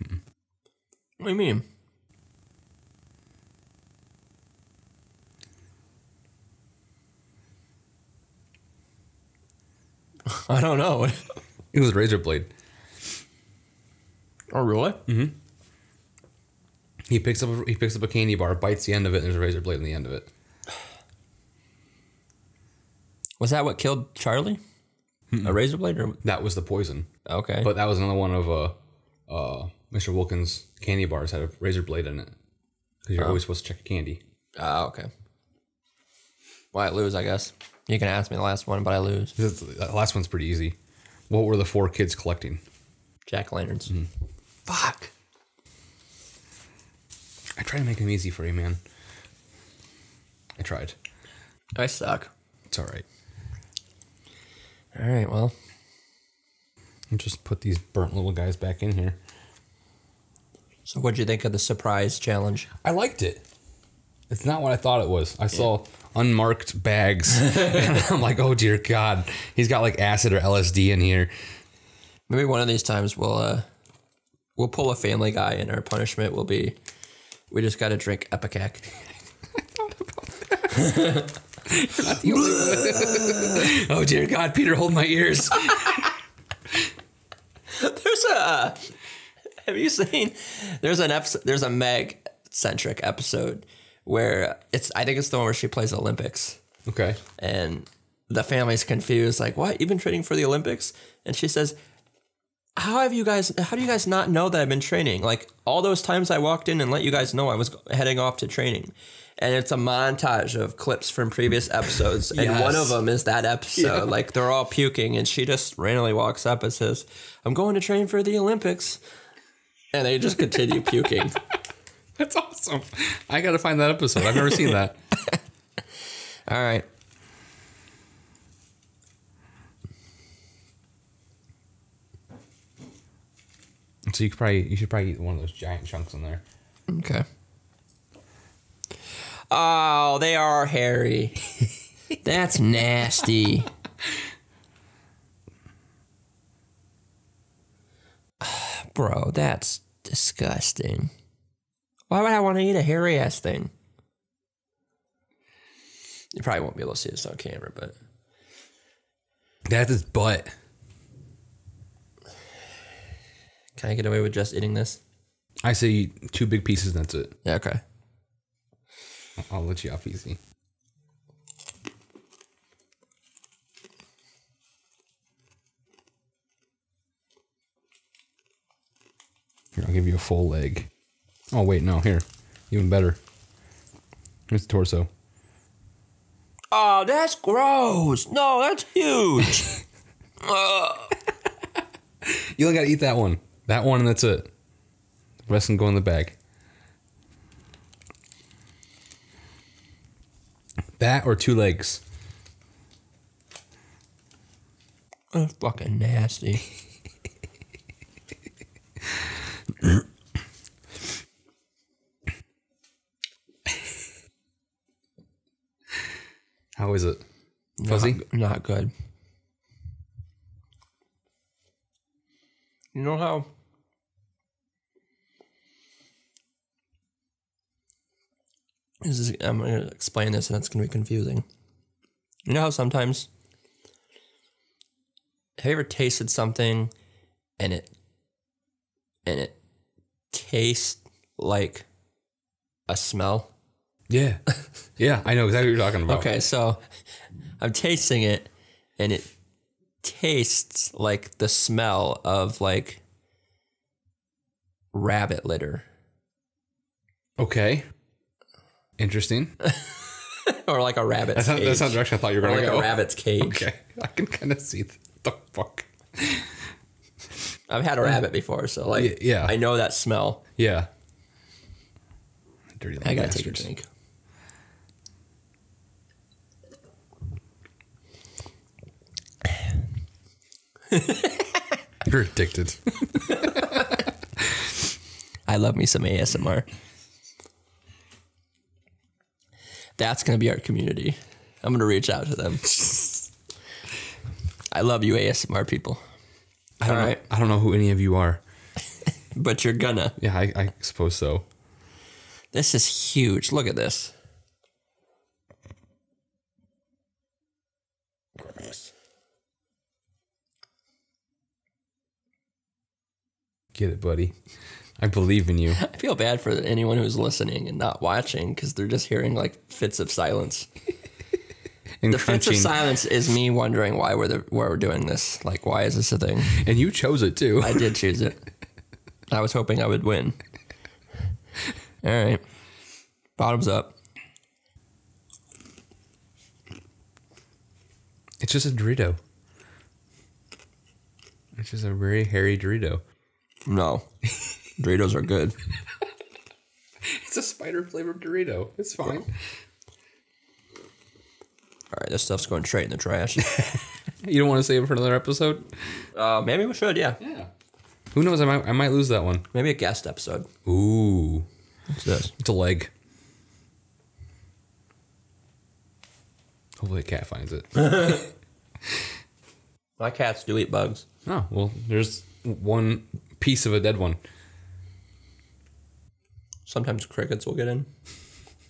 Mm-mm. What do you mean? I don't know. It was a razor blade. Oh, really? Mm-hmm. He picks up a candy bar, bites the end of it, and there's a razor blade on the end of it. Was that what killed Charlie? Mm-mm. A razor blade? Or? That was the poison. Okay. But that was another one of Mr. Wilkins' candy bars had a razor blade in it. Because you're always supposed to check your candy. Oh, okay. Well, I lose, I guess. You can ask me the last one, but I lose. The last one's pretty easy. What were the 4 kids collecting? Jack-o'-lanterns. Mm-hmm. Fuck. I tried to make them easy for you, man. I tried. I suck. It's all right. All right, well. I'll just put these burnt little guys back in here. So what'd you think of the surprise challenge? I liked it. It's not what I thought it was. I saw unmarked bags. And I'm like, oh, dear God. He's got like acid or LSD in here. Maybe one of these times we'll pull a Family Guy and our punishment will be we just got to drink Epicac. I thought about that. You're not the only one. Oh, dear God. Peter, hold my ears. Have you seen, there's a Meg-centric episode where I think it's the one where she plays Olympics. Okay. And the family's confused, like, what? You've been training for the Olympics? And she says, How do you guys not know that I've been training? Like all those times I walked in and let you guys know I was heading off to training. And it's a montage of clips from previous episodes. And Yes. one of them is that episode. Yeah. Like they're all puking and she just randomly walks up and says, I'm going to train for the Olympics. And they just continue puking. That's awesome. I got to find that episode. I've never seen that. All right. So you should probably eat one of those giant chunks in there. Okay. Oh, they are hairy. That's nasty. Bro, that's disgusting. Why would I want to eat a hairy ass thing? You probably won't be able to see this on camera, but That's his butt. can I get away with just eating this? I say eat 2 big pieces and that's it. Yeah, okay. I'll let you off easy. Here, I'll give you a full leg. Oh, wait, no, here. Even better. Here's the torso. Oh, that's gross. No, that's huge. You only gotta eat that one. That one and that's it. The rest can go in the bag. That or 2 legs. That's fucking nasty. How is it? Fuzzy? Not good. You know how I'm going to explain this and it's going to be confusing. You know how sometimes, have you ever tasted something and it tastes like a smell? Yeah. Yeah, I know exactly what you're talking about. Okay, so I'm tasting it and it tastes like the smell of like rabbit litter. Okay. Interesting. Or like a rabbit's cage. That's not the direction I thought you were Or going to like go. a rabbit's cage. Okay. I can kind of see the fuck. I've had a rabbit before, so like Yeah. I know that smell. Yeah. Dirty little I gotta take a bastards. drink. You're addicted. I love me some ASMR. That's going to be our community. I'm going to reach out to them. I love you ASMR people. I don't know who any of you are. But you're gonna. Yeah, I suppose so. This is huge. Look at this. Gross. Get it, buddy. I believe in you. I feel bad for anyone who's listening and not watching because they're just hearing like fits of silence. And The fits of crunching. silence is me wondering why we're doing this. Like, why is this a thing? And you chose it too. I did choose it. I was hoping I would win. All right. Bottoms up. It's just a Dorito. It's just a very hairy Dorito. No. Doritos are good. It's a spider flavored Dorito. It's fine. All right, this stuff's going straight in the trash. You don't want to save it for another episode? Maybe we should, yeah. Yeah. Who knows? I might lose that one. Maybe a guest episode. Ooh. What's this? It's a leg. Hopefully a cat finds it. My cats do eat bugs. Oh, well, there's one piece of a dead one. Sometimes crickets will get in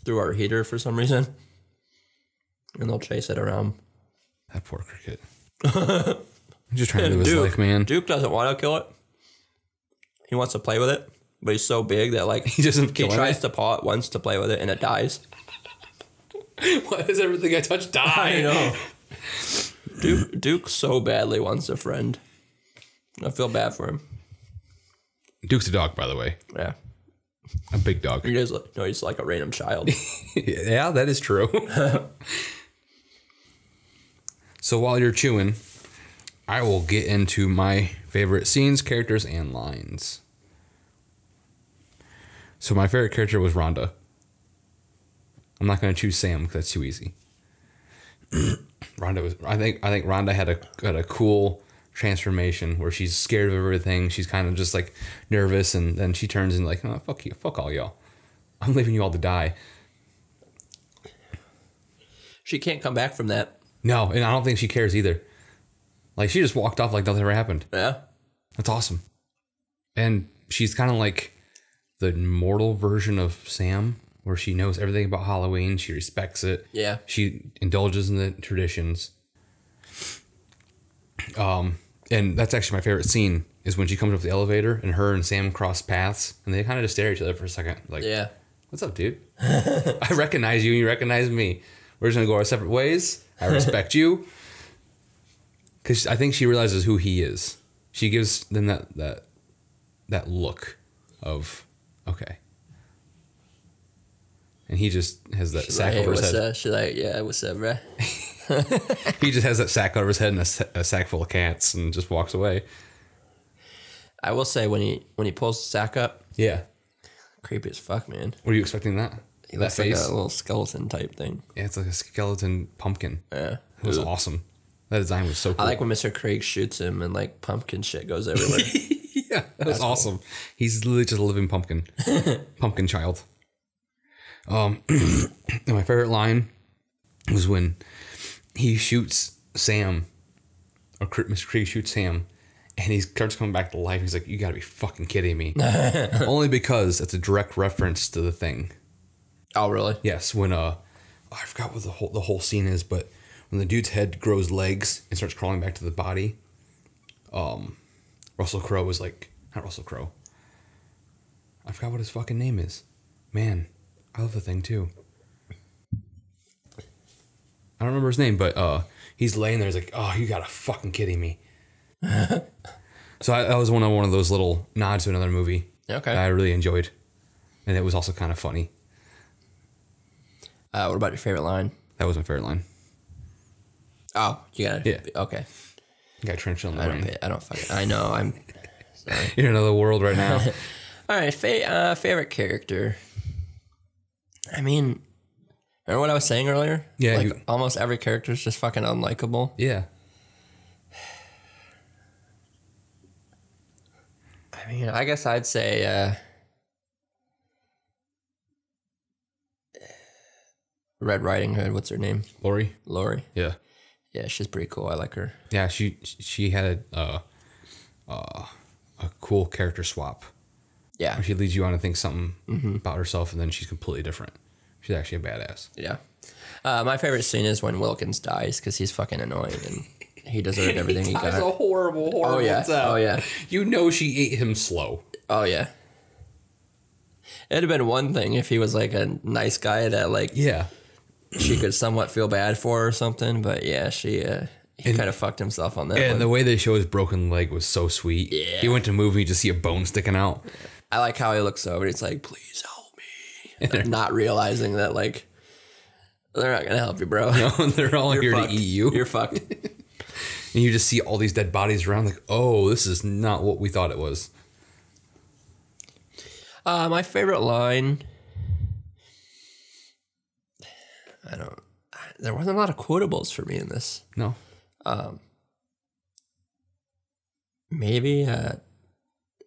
through our heater for some reason. And they'll chase it around. That poor cricket. I'm just trying to live his life, man. Duke doesn't want to kill it. He wants to play with it, but he's so big that like He doesn't he kill tries it. to paw it once to play with it and it dies. Why does everything I touch die? I know. Duke so badly wants a friend. I feel bad for him. Duke's a dog, by the way. Yeah. A big dog. He is, no, he's like a random child. Yeah, that is true. So while you're chewing, I will get into my favorite scenes, characters, and lines. So my favorite character was Rhonda. I'm not going to choose Sam because that's too easy. Rhonda was. I think Rhonda had a cool transformation where she's scared of everything. She's kind of just like nervous, and then she turns and like, oh, fuck you, fuck all y'all. I'm leaving you all to die. She can't come back from that. No, and I don't think she cares either. Like, she just walked off like nothing ever happened. Yeah. That's awesome. And she's kind of like the mortal version of Sam, where she knows everything about Halloween. She respects it. Yeah. She indulges in the traditions. And that's actually my favorite scene is when she comes up the elevator and her and Sam cross paths and they kind of just stare at each other for a second. Like, yeah. What's up, dude? I recognize you and you recognize me. We're just going to go our separate ways. I respect you. Because I think she realizes who he is. She gives them that look of, okay. And he just has that sack over his head. She's like, yeah, what's up, bruh? He just has that sack over his head and a sack full of cats and just walks away. I will say when he pulls the sack up, yeah, creepy as fuck, man. Were you expecting that? He looks like a little skeleton type thing. Yeah, it's like a skeleton pumpkin. Yeah, it was awesome. That design was so cool. I like when Mr. Craig shoots him and like pumpkin shit goes everywhere. Yeah, that was awesome. Cool. He's literally just a living pumpkin, pumpkin child. And my favorite line was when he shoots Sam, or Mr. Craig shoots Sam, and he starts coming back to life. He's like, "You gotta be fucking kidding me!" Only because it's a direct reference to the Thing. Oh, really? Yes. When I forgot what the whole scene is, but when the dude's head grows legs and starts crawling back to the body, Russell Crowe was like, not Russell Crowe. I forgot what his fucking name is. Man, I love the Thing too. I don't remember his name, but he's laying there. He's like, "Oh, you gotta fucking kidding me." So that was one of those little nods to another movie. Okay. That I really enjoyed, and it was also kind of funny. What about your favorite line? That was my favorite line. Oh, you got it. Yeah. Okay. You got trenched on the brain. I don't fucking. I know. I'm. Sorry. You're in another world right now. All right. Favorite character. I mean, remember what I was saying earlier? Yeah. Like almost every character is just fucking unlikable. Yeah. I mean, I guess I'd say Red Riding Hood. What's her name? Lori. Yeah. Yeah, she's pretty cool. I like her. Yeah, she had a cool character swap. Yeah. Where she leads you on to think something about herself, and then she's completely different. She's actually a badass. Yeah. My favorite scene is when Wilkins dies because he's fucking annoying and he deserved everything he got. That's a horrible death. Oh, yeah. You know she ate him slow. Oh, yeah. It'd have been one thing if he was like a nice guy that like she could somewhat feel bad for or something, but yeah, he kind of fucked himself on that one. And the way they show his broken leg was so sweet. Yeah. He went to movie to see a bone sticking out. I like how he looks over. He's like, "Please help me," and not realizing that like they're not gonna help you, bro. No, they're all here fucked. to eat you. You're fucked. And you just see all these dead bodies around, like, oh, this is not what we thought it was. My favorite line. There wasn't a lot of quotables for me in this. No. Maybe.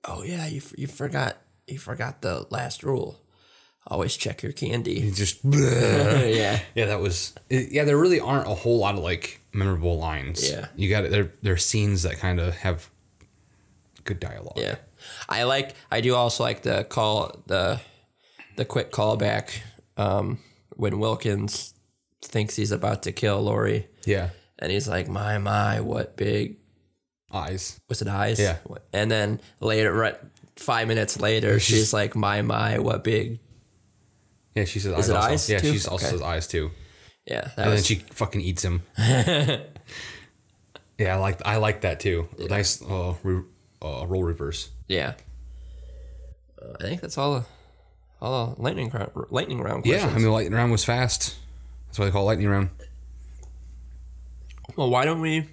Oh yeah, you forgot the last rule. Always check your candy. He just Yeah. Yeah, that was there really aren't a whole lot of like memorable lines. Yeah. You got it. There are scenes that kind of have good dialogue. Yeah. I do also like the quick callback when Wilkins thinks he's about to kill Lori. Yeah. And he's like, my, what big eyes. Was it eyes? Yeah. And then later, right, 5 minutes later, she's like, my, what big. Yeah, she says eyes. Is it also. eyes Yeah, too? she also says eyes too. Yeah. Then she fucking eats him. Yeah, I like that too. Yeah. Nice role reverse. Yeah. I think that's all the lightning round questions. Yeah, I mean, the lightning round was fast. That's why they call it lightning round. Well, why don't we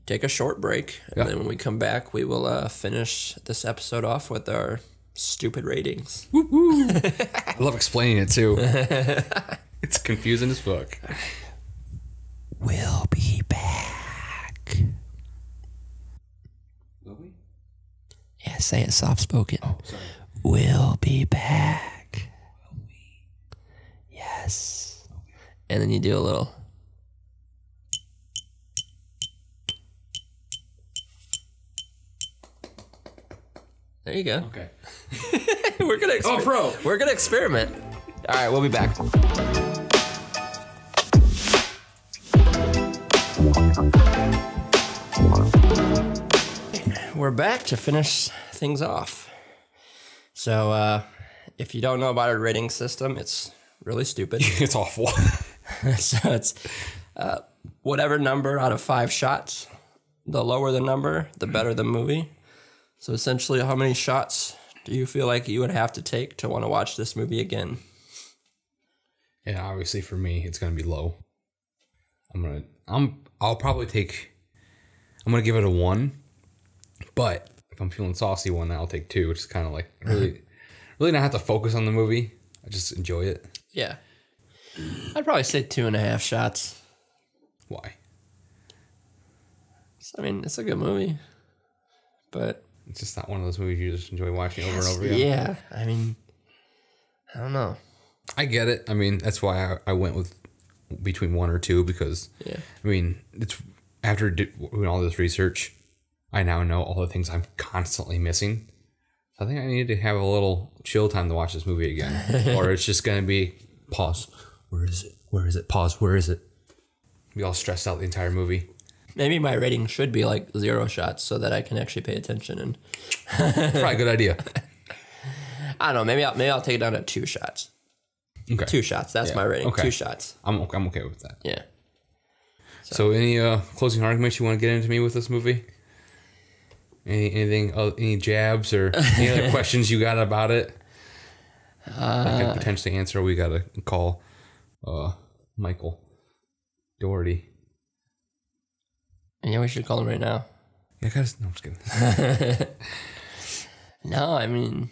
take a short break, and then when we come back, we will finish this episode off with our stupid ratings. I love explaining it, too. It's confusing as fuck. We'll be back. Will we? Yeah, say it soft-spoken. Oh, sorry. We'll be back. Will we? Yes. Okay. And then you do a little... There you go. Okay. We're gonna experiment. All right, we'll be back. We're back to finish things off. So, if you don't know about our rating system, it's really stupid. It's awful. So it's whatever number out of 5 shots. The lower the number, the better the movie. So essentially, how many shots do you feel like you would have to take to want to watch this movie again? Yeah, obviously for me, it's gonna be low. I'll probably I'm gonna give it a 1, but if I'm feeling saucy one, I'll take 2, which is kind of like really not have to focus on the movie. I just enjoy it. Yeah, I'd probably say 2.5 shots. Why? I mean, it's a good movie, but it's just not one of those movies you just enjoy watching over and over again. Yeah, I mean, I don't know. I get it. I mean, that's why I went with between 1 or 2 because, I mean, it's after doing all this research, I now know all the things I'm constantly missing. So I think I need to have a little chill time to watch this movie again, or it's just gonna be pause. Where is it? Where is it? Pause. Where is it? Be all stressed out the entire movie. Maybe my rating should be like 0 shots so that I can actually pay attention. And probably a good idea. I don't know. Maybe I'll take it down to 2 shots. Okay. 2 shots. That's my rating. Okay. 2 shots. I'm okay with that. Yeah. So any closing arguments you want to get into me with this movie? Anything? Any jabs or any other questions you got about it? I could potentially answer. We got to call Michael Dougherty. Yeah, we should call him right now. Yeah, guys. No, I'm just kidding. No, I mean,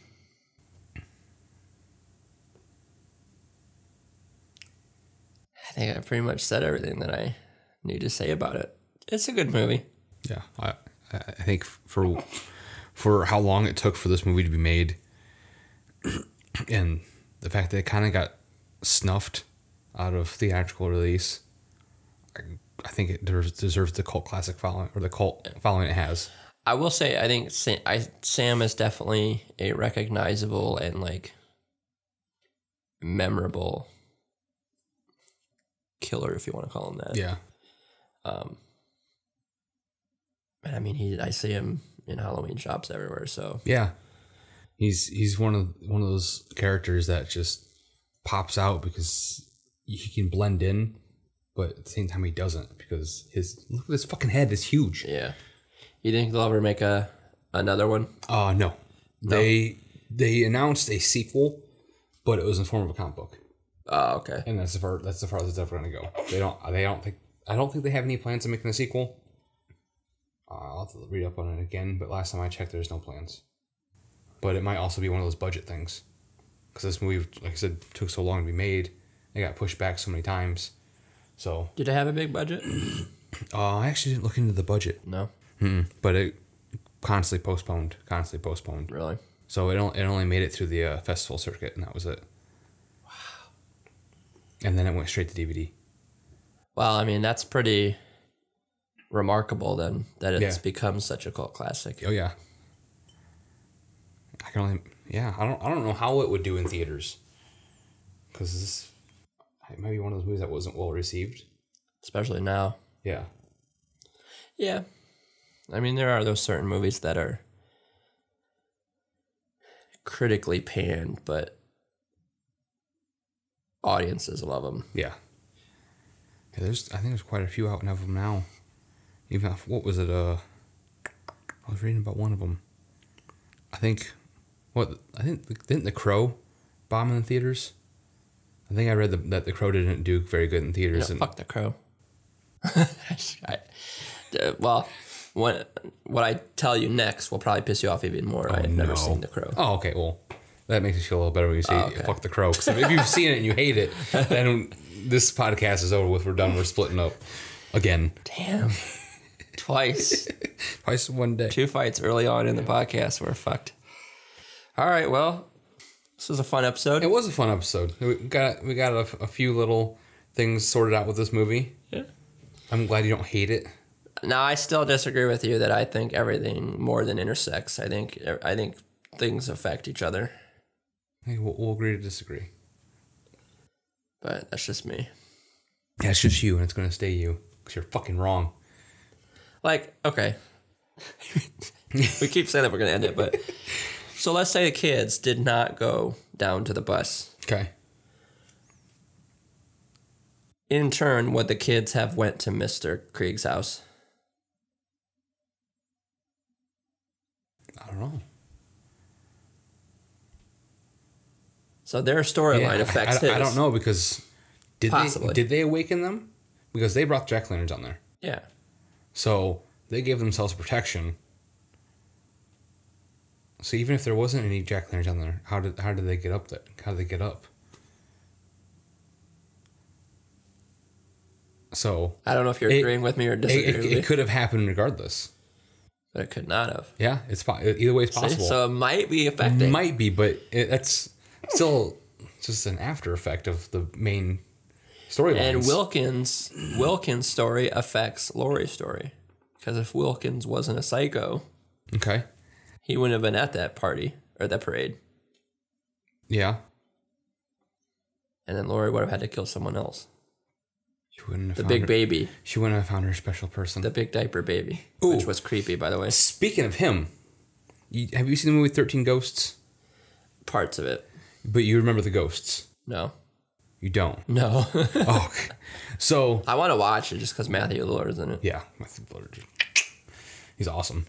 I think I pretty much said everything that I need to say about it. It's a good movie. Yeah, I think for how long it took for this movie to be made, and the fact that it kind of got snuffed out of theatrical release, I think it deserves the cult classic following, or the cult following it has. I will say, I think Sam is definitely a recognizable and like memorable killer, if you want to call him that. Yeah. And I mean, I see him in Halloween shops everywhere. So yeah, he's one of those characters that just pops out because he can blend in, but at the same time he doesn't, because look at his fucking head, it's huge. Yeah. You think they'll ever make another one? No. They announced a sequel, but it was in the form of a comic book. Oh, okay. And that's the farthest it's ever going to go. I don't think they have any plans of making a sequel. I'll have to read up on it again, but last time I checked, there's no plans. But it might also be one of those budget things, because this movie, like I said, took so long to be made. It got pushed back so many times. So did it have a big budget? I actually didn't look into the budget. No. But it constantly postponed. Really? So it only made it through the festival circuit, and that was it. Wow. And then it went straight to DVD. Well, I mean, that's pretty remarkable then, that it's become such a cult classic. Oh yeah. I don't know how it would do in theaters, because it might be one of those movies that wasn't well received, especially now. Yeah. Yeah. I mean, there are those certain movies that are critically panned, but audiences love them. Yeah. I think there's quite a few out of them now. Even what was it? I was reading about one of them. Didn't The Crow bomb in the theaters? I think I read that The Crow didn't do very good in theaters. Fuck The Crow. Well, what I tell you next will probably piss you off even more. I've never seen The Crow. Oh, okay. Well, that makes me feel a little better when you say fuck The Crow. Because if you've seen it and you hate it, then this podcast is over with. We're done. We're splitting up again. Damn. Twice. Twice in one day. 2 fights early on in the podcast. We're fucked. All right. Well, this was a fun episode. It was a fun episode. We got a few little things sorted out with this movie. Yeah. I'm glad you don't hate it. No, I still disagree with you that I think everything more than intersects. I think things affect each other. Hey, we'll agree to disagree. But that's just me. Yeah, it's just you, and it's going to stay you, because you're fucking wrong. Like, okay. We keep saying that we're going to end it, but... So let's say the kids did not go down to the bus. Okay. In turn, would the kids have went to Mr. Krieg's house? I don't know. So their storyline affects his. I don't know, because did they awaken them? Because they brought jack-o'-lanterns on there. Yeah. So they gave themselves protection. So even if there wasn't any jack-o'-lanterns on there, how did they get up there? How did they get up? So I don't know if you're agreeing with me or disagreeing with me. It could have happened regardless. But it could not have. Yeah, either way it's possible. See? So it might be affecting. Might be, but that's still just an after effect of the main storyline. And Wilkins' story affects Laurie's story. Because if Wilkins wasn't a psycho, okay, he wouldn't have been at that party or that parade. Yeah. And then Laurie would have had to kill someone else. She wouldn't have the big baby. She wouldn't have found her special person. The big diaper baby. Ooh. Which was creepy, by the way. Speaking of him, have you seen the movie 13 Ghosts? Parts of it. But you remember the ghosts? No. You don't? No. Oh, so... I want to watch it just because Matthew Lillard's in it. Yeah. Matthew Lillard. He's awesome.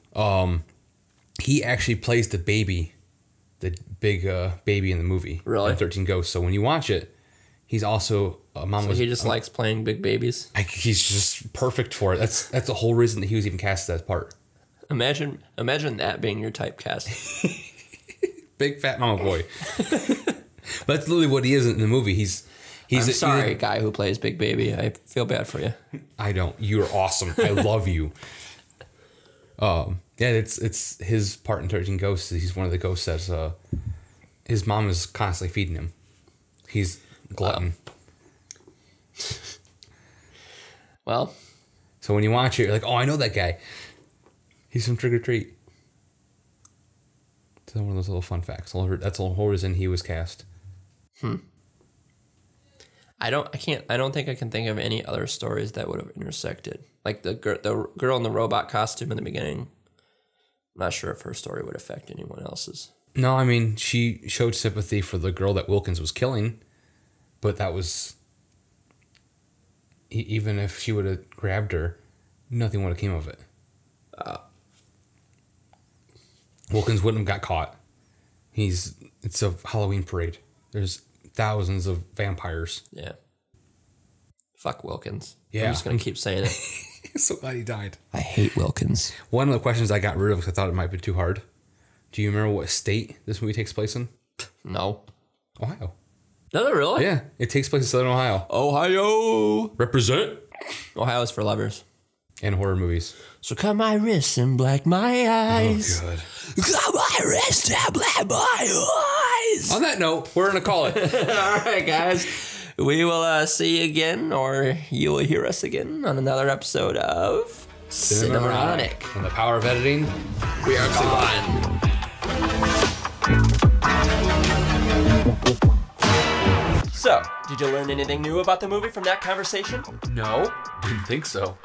He actually plays the baby, the big baby in the movie. Really? In 13 Ghosts. So when you watch it, he's also... he just likes playing big babies? He's just perfect for it. That's the whole reason that he was even cast as that part. Imagine that being your typecast. Big fat mama boy. But that's literally what he is in the movie. I'm sorry, guy who plays Big Baby. I feel bad for you. I don't. You're awesome. I love you. Yeah, it's his part in 13 Ghosts. He's one of the ghosts that's his mom is constantly feeding him. He's glutton. Well, so when you watch it, you're like, oh, I know that guy. He's from Trick or Treat. It's one of those little fun facts. That's the whole reason he was cast. I don't think I can think of any other stories that would have intersected. Like the girl in the robot costume in the beginning. I'm not sure if her story would affect anyone else's. No, I mean, she showed sympathy for the girl that Wilkins was killing, but that was... Even if she would have grabbed her, nothing would have came of it. Wilkins wouldn't have got caught. It's a Halloween parade. There's thousands of vampires. Yeah. Fuck Wilkins. Yeah. I'm just going to keep saying it. So glad he died. I hate Wilkins. One of the questions I got rid of because I thought it might be too hard. Do you remember what state this movie takes place in? No. Ohio. Does it really? Yeah. It takes place in Southern Ohio. Ohio. Represent. Ohio's for lovers. And horror movies. So cut my wrists and black my eyes. Oh, God. Cut my wrists and black my eyes. On that note, we're going to call it. All right, guys. We will see you again, or you will hear us again on another episode of Cinemoronic. And the power of editing. We are gone. So, did you learn anything new about the movie from that conversation? No, didn't think so.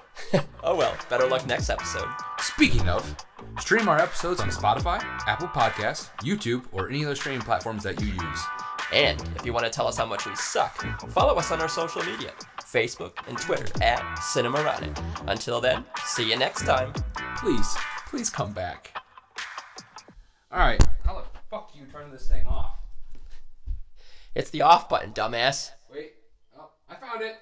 Oh well, better luck next episode. Speaking of, stream our episodes on Spotify, Apple Podcasts, YouTube, or any other streaming platforms that you use. And if you want to tell us how much we suck, follow us on our social media, Facebook and Twitter @Cinemoronic. Until then, see you next time. Please Please come back. All right. How the fuck do you turn this thing off? It's the off button, dumbass. Wait. Oh, I found it.